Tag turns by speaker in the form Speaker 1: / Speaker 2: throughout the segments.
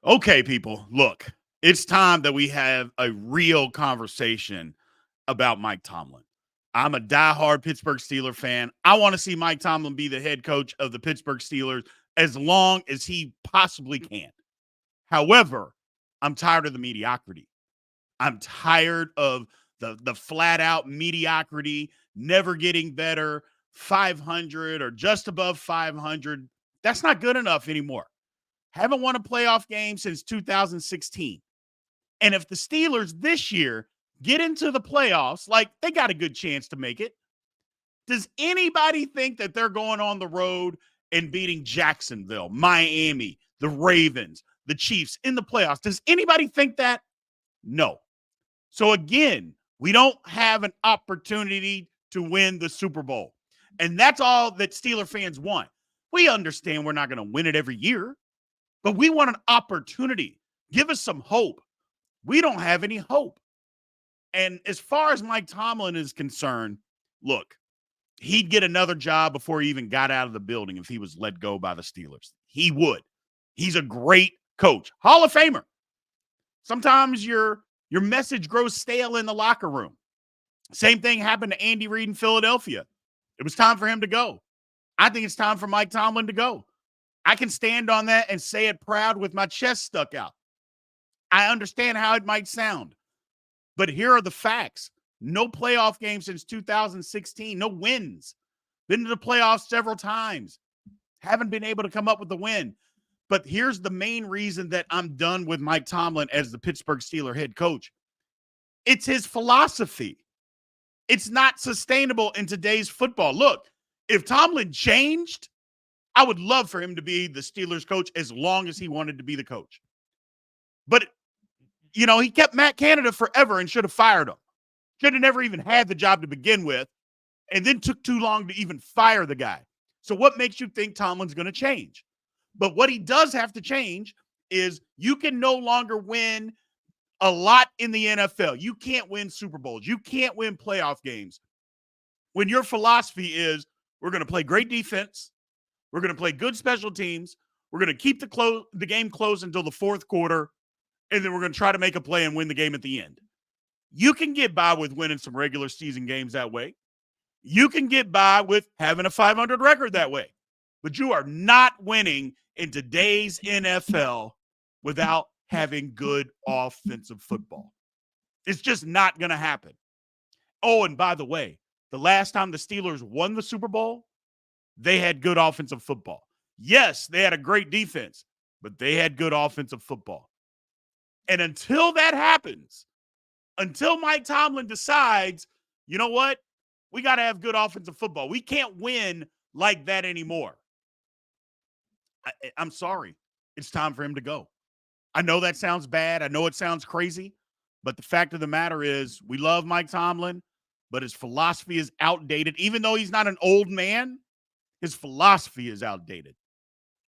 Speaker 1: Okay, people, look, it's time that we have a real conversation about Mike Tomlin. I'm a diehard Pittsburgh Steeler fan. I want to see Mike Tomlin be the head coach of the Pittsburgh Steelers as long as he possibly can. However, I'm tired of the mediocrity. I'm tired of the flat out mediocrity, never getting better, 500 or just above 500. That's not good enough anymore. Haven't won a playoff game since 2016. And if the Steelers this year get into the playoffs, like they got a good chance to make it, does anybody think that they're going on the road and beating Jacksonville, Miami, the Ravens, the Chiefs in the playoffs? Does anybody think that? No. So again, we don't have an opportunity to win the Super Bowl. And that's all that Steeler fans want. We understand we're not going to win it every year, but we want an opportunity. Give us some hope. We don't have any hope. And as far as Mike Tomlin is concerned, look, he'd get another job before he even got out of the building if he was let go by the Steelers. He would. He's a great coach. Hall of Famer. Sometimes your message grows stale in the locker room. Same thing happened to Andy Reid in Philadelphia. It was time for him to go. I think it's time for Mike Tomlin to go. I can stand on that and say it proud with my chest stuck out. I understand how it might sound, but here are the facts. No playoff game since 2016. No wins. Been to the playoffs several times. Haven't been able to come up with the win. But here's the main reason that I'm done with Mike Tomlin as the Pittsburgh Steelers head coach. It's his philosophy. It's not sustainable in today's football. Look, if Tomlin changed, I would love for him to be the Steelers coach as long as he wanted to be the coach. But, he kept Matt Canada forever and should have fired him. Should have never even had the job to begin with, and then took too long to even fire the guy. So what makes you think Tomlin's going to change? But what he does have to change is you can no longer win a lot in the NFL. You can't win Super Bowls. You can't win playoff games when your philosophy is we're going to play great defense. We're going to play good special teams. We're going to keep the game close until the fourth quarter, and then we're going to try to make a play and win the game at the end. You can get by with winning some regular season games that way. You can get by with having a 500 record that way. But you are not winning in today's NFL without having good offensive football. It's just not going to happen. Oh, and by the way, the last time the Steelers won the Super Bowl, they had good offensive football. Yes, they had a great defense, but they had good offensive football. And until that happens, until Mike Tomlin decides, you know what? We got to have good offensive football. We can't win like that anymore. I'm sorry. It's time for him to go. I know that sounds bad. I know it sounds crazy. But the fact of the matter is we love Mike Tomlin, but his philosophy is outdated. Even though he's not an old man, his philosophy is outdated.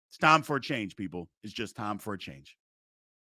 Speaker 1: It's time for a change, people. It's just time for a change.